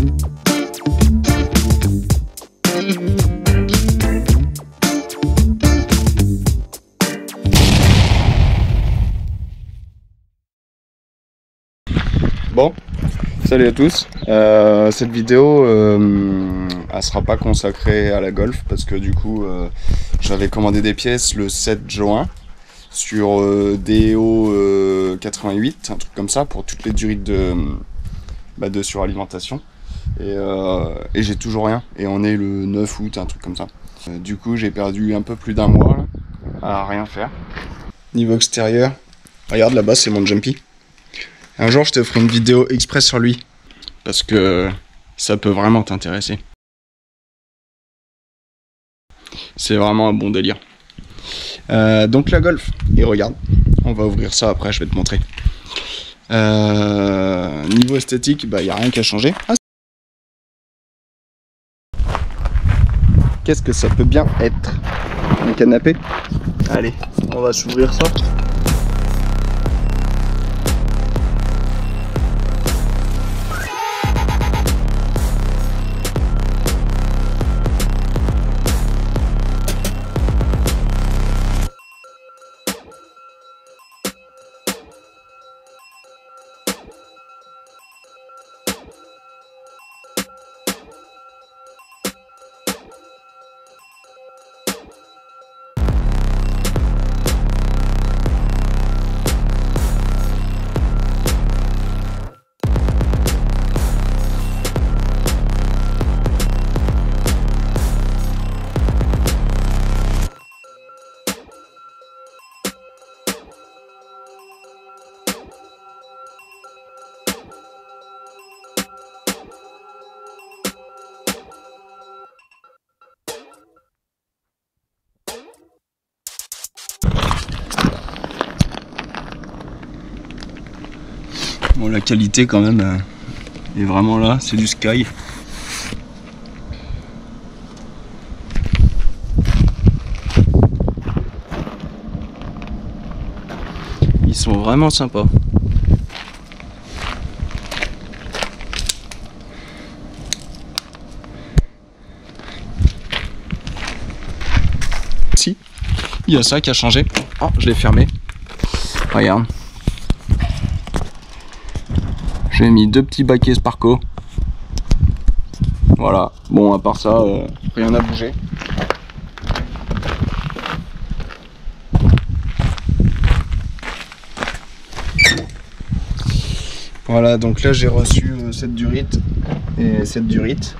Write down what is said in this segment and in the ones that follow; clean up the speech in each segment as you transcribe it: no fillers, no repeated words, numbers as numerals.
Bon, salut à tous. Cette vidéo, elle sera pas consacrée à la Golf parce que du coup, j'avais commandé des pièces le 7 juin sur DO 88, un truc comme ça, pour toutes les durites de suralimentation. Et j'ai toujours rien. Et on est le 9 août, un truc comme ça. Du coup, j'ai perdu un peu plus d'un mois là, à rien faire. Niveau extérieur, regarde là-bas, c'est mon Jumpy. Un jour, je te ferai une vidéo express sur lui, parce que ça peut vraiment t'intéresser. C'est vraiment un bon délire. Donc la Golf, et regarde, on va ouvrir ça après, je vais te montrer. Niveau esthétique, bah, y a rien qu'à changer. Ah, qu'est-ce que ça peut bien être? Un canapé? Allez, on va s'ouvrir ça. Bon, la qualité quand même est vraiment là, c'est du Sky. Ils sont vraiment sympas. Si, il y a ça qui a changé. Oh, je l'ai fermé. Regarde. J'ai mis deux petits baquets Sparco. Voilà. Bon, à part ça, rien n'a bougé. Voilà, donc là j'ai reçu cette durite et cette durite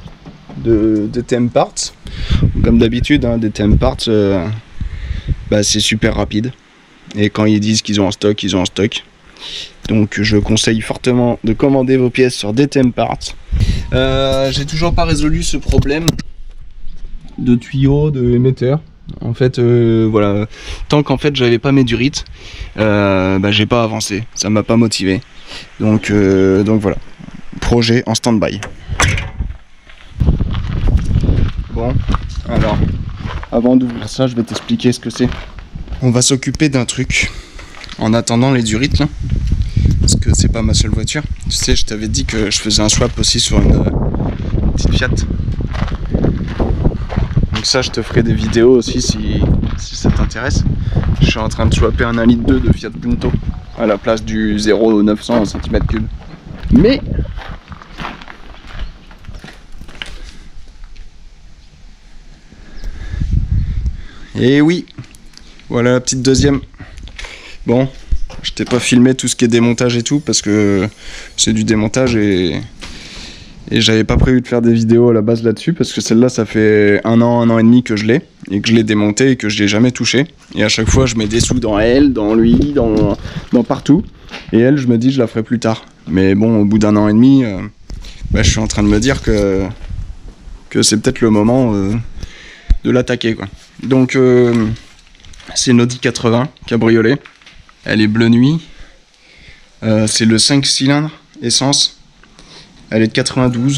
de TM Parts. Comme d'habitude, hein, des TM Parts, bah, c'est super rapide. Et quand ils disent qu'ils ont en stock, ils ont en stock. Donc je conseille fortement de commander vos pièces sur DTM Parts. J'ai toujours pas résolu ce problème de tuyaux, de émetteurs. En fait, voilà, tant qu'en fait j'avais pas mes durites, bah, j'ai pas avancé, ça m'a pas motivé. Donc voilà, projet en stand-by. Bon, alors, avant d'ouvrir ça, je vais t'expliquer ce que c'est. On va s'occuper d'un truc en attendant les durites là. Parce que c'est pas ma seule voiture. Tu sais, je t'avais dit que je faisais un swap aussi sur une petite Fiat. Donc ça, je te ferai des vidéos aussi si ça t'intéresse. Je suis en train de swapper un 1,2 litre de Fiat Punto à la place du 0,900 cm3. Mais et oui, voilà la petite deuxième. Bon, je t'ai pas filmé tout ce qui est démontage et tout parce que c'est du démontage et j'avais pas prévu de faire des vidéos à la base là-dessus parce que celle-là ça fait un an et demi que je l'ai et que je l'ai démontée et que je l'ai jamais touché. Et à chaque fois je mets des sous dans elle, dans lui, dans partout. Et elle, je me dis je la ferai plus tard. Mais bon, au bout d'un an et demi, bah, je suis en train de me dire que c'est peut-être le moment de l'attaquer quoi. Donc c'est une Audi 80 cabriolet. Elle est bleu nuit. C'est le 5 cylindres essence. Elle est de 92.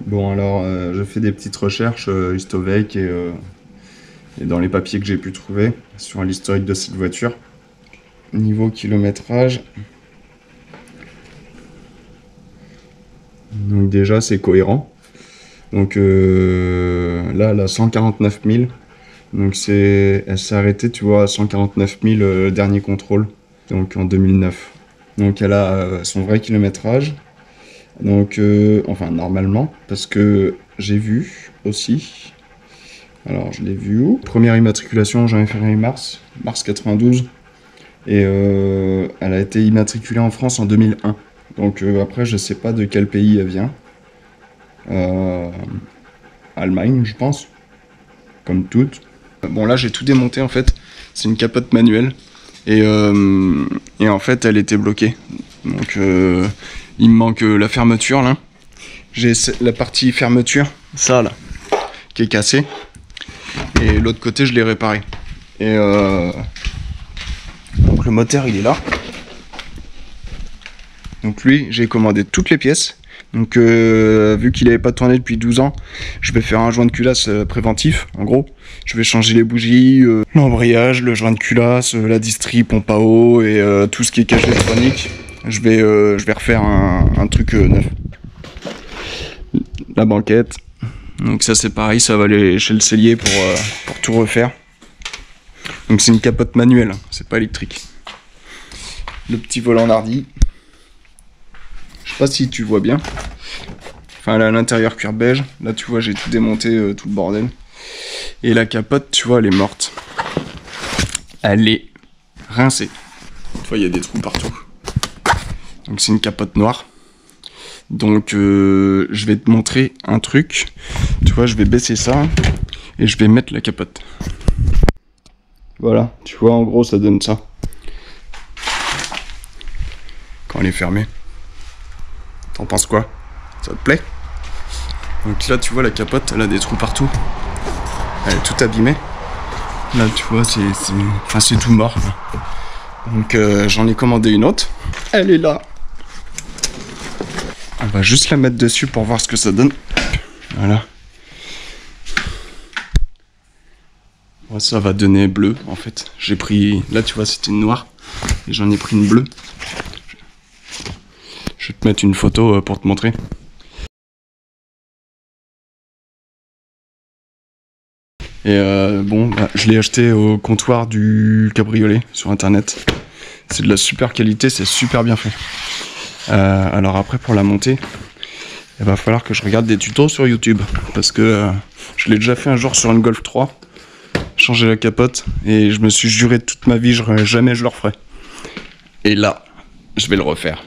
Bon alors, j'ai fait des petites recherches Istovec et dans les papiers que j'ai pu trouver sur l'historique de cette voiture. Niveau kilométrage. Donc déjà c'est cohérent. Donc là elle a 149 000. Donc elle s'est arrêtée tu vois à 149 000 dernier contrôle. Donc en 2009. Donc elle a son vrai kilométrage. Donc enfin normalement parce que j'ai vu aussi. Alors je l'ai vu où? Première immatriculation janvier février mars 92. Et elle a été immatriculée en France en 2001. Donc après, je sais pas de quel pays elle vient. Allemagne, je pense. Comme toutes. Bon, là, j'ai tout démonté, en fait. C'est une capote manuelle. Et en fait, elle était bloquée. Donc, il me manque la fermeture, là. J'ai la partie fermeture, ça, là, qui est cassée. Et l'autre côté, je l'ai réparé. Et donc, le moteur, il est là. Donc lui, j'ai commandé toutes les pièces. Donc vu qu'il n'avait pas tourné depuis 12 ans, je vais faire un joint de culasse préventif, en gros. Je vais changer les bougies, l'embrayage, le joint de culasse, la distri, pompe à eau et tout ce qui est cage électronique. Je vais refaire un truc neuf. La banquette. Donc ça c'est pareil, ça va aller chez le sellier pour tout refaire. Donc c'est une capote manuelle, c'est pas électrique. Le petit volant Nardi. Je sais pas si tu vois bien. Enfin, là, à l'intérieur cuir beige. Là, tu vois, j'ai tout démonté, tout le bordel. Et la capote, tu vois, elle est morte. Elle est rincée. Tu vois, il y a des trous partout. Donc, c'est une capote noire. Donc, je vais te montrer un truc. Tu vois, je vais baisser ça. Et je vais mettre la capote. Voilà. Tu vois, en gros, ça donne ça. Quand elle est fermée. T'en penses quoi? Ça te plaît? Donc là, tu vois, la capote, elle a des trous partout. Elle est toute abîmée. Là, tu vois, c'est tout mort. Donc j'en ai commandé une autre. Elle est là. On va juste la mettre dessus pour voir ce que ça donne. Voilà. Ouais, ça va donner bleu, en fait. J'ai pris... Là, tu vois, c'était une noire. Et j'en ai pris une bleue. Je vais te mettre une photo pour te montrer. Et bon, bah, je l'ai acheté au comptoir du cabriolet sur internet. C'est de la super qualité, c'est super bien fait. Alors après, pour la monter, il va falloir que je regarde des tutos sur YouTube. Parce que je l'ai déjà fait un jour sur une Golf 3. Changer la capote. Et je me suis juré toute ma vie, jamais je le referai. Et là, je vais le refaire.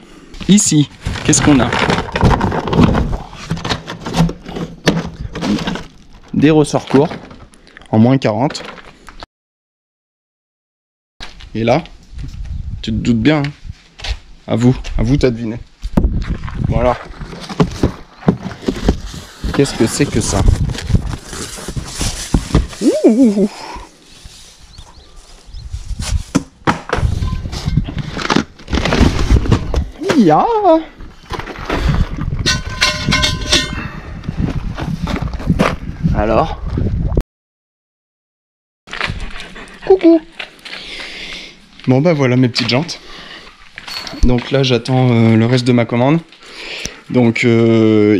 Ici, qu'est-ce qu'on a? Des ressorts courts en moins 40. Et là, tu te doutes bien. Hein, à vous t'as deviné. Voilà. Qu'est-ce que c'est que ça? Ouh. Ya. Alors? Coucou. Bon bah voilà mes petites jantes. Donc là j'attends le reste de ma commande. Donc il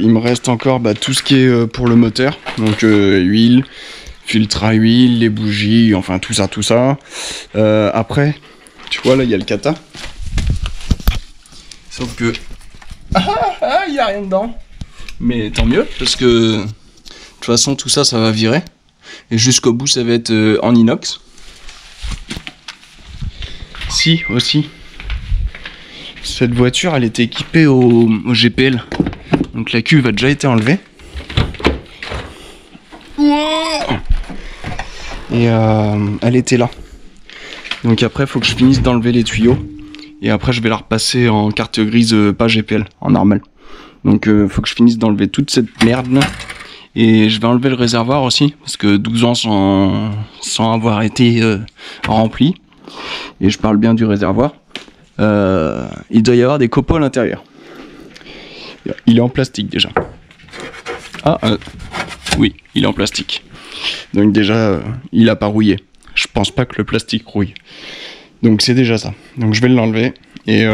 me reste encore tout ce qui est pour le moteur. Donc huile, filtre à huile, les bougies, enfin tout ça. Après, tu vois là il y a le kata. Sauf que... il n'y a rien dedans. Mais tant mieux, parce que... De toute façon, tout ça, ça va virer. Et jusqu'au bout, ça va être en inox. Si, aussi. Cette voiture, elle était équipée au GPL. Donc la cuve a déjà été enlevée. Et elle était là. Donc après, il faut que je finisse d'enlever les tuyaux. Et après, je vais la repasser en carte grise, pas GPL, en normal. Donc, faut que je finisse d'enlever toute cette merde là. Et je vais enlever le réservoir aussi, parce que 12 ans sans avoir été rempli. Et je parle bien du réservoir. Il doit y avoir des copeaux à l'intérieur. Il est en plastique déjà. Ah, oui, il est en plastique. Donc déjà, il a pas rouillé. Je pense pas que le plastique rouille. Donc c'est déjà ça. Donc je vais l'enlever. Et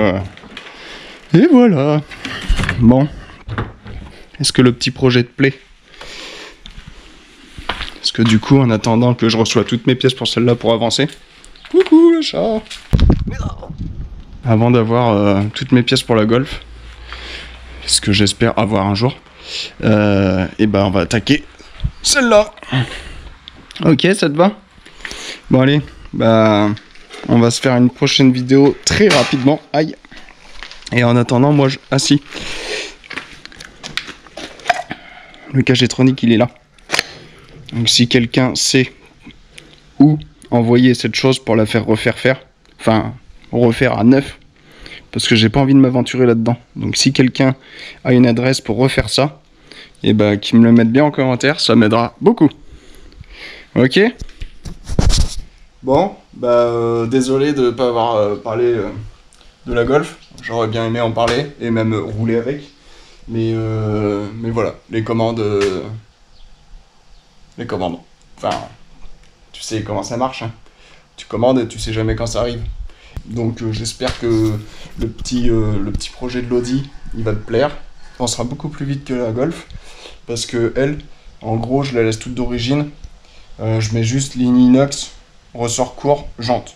voilà. Bon. Est-ce que le petit projet te plaît? Parce que du coup, en attendant que je reçois toutes mes pièces pour celle-là pour avancer. Coucou le chat. Avant d'avoir toutes mes pièces pour la Golf, ce que j'espère avoir un jour, et ben on va attaquer celle-là. Ok, ça te va? Bon allez, bah on va se faire une prochaine vidéo très rapidement. Aïe. Et en attendant, moi je... Ah si. Le Cagetronic il est là. Donc si quelqu'un sait où envoyer cette chose pour la faire refaire, enfin refaire à neuf, parce que j'ai pas envie de m'aventurer là-dedans. Donc si quelqu'un a une adresse pour refaire ça, et bah qu'il me le mette bien en commentaire, ça m'aidera beaucoup. Ok. Bon, bah désolé de ne pas avoir parlé de la Golf. J'aurais bien aimé en parler et même rouler avec. Mais voilà, les commandes. Enfin, tu sais comment ça marche. Hein. Tu commandes et tu sais jamais quand ça arrive. Donc j'espère que le petit projet de l'Audi, il va te plaire. On sera beaucoup plus vite que la Golf. Parce que elle, en gros, je la laisse toute d'origine. Je mets juste ligne inox, ressort court, jante.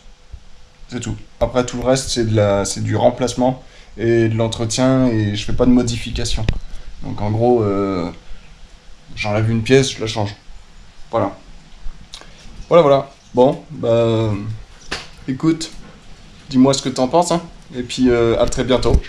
C'est tout. Après tout le reste, c'est du remplacement et de l'entretien et je fais pas de modification. Donc en gros, j'enlève une pièce, je la change. Voilà. Voilà. Bon, bah écoute, dis-moi ce que t'en penses, hein. Et puis à très bientôt.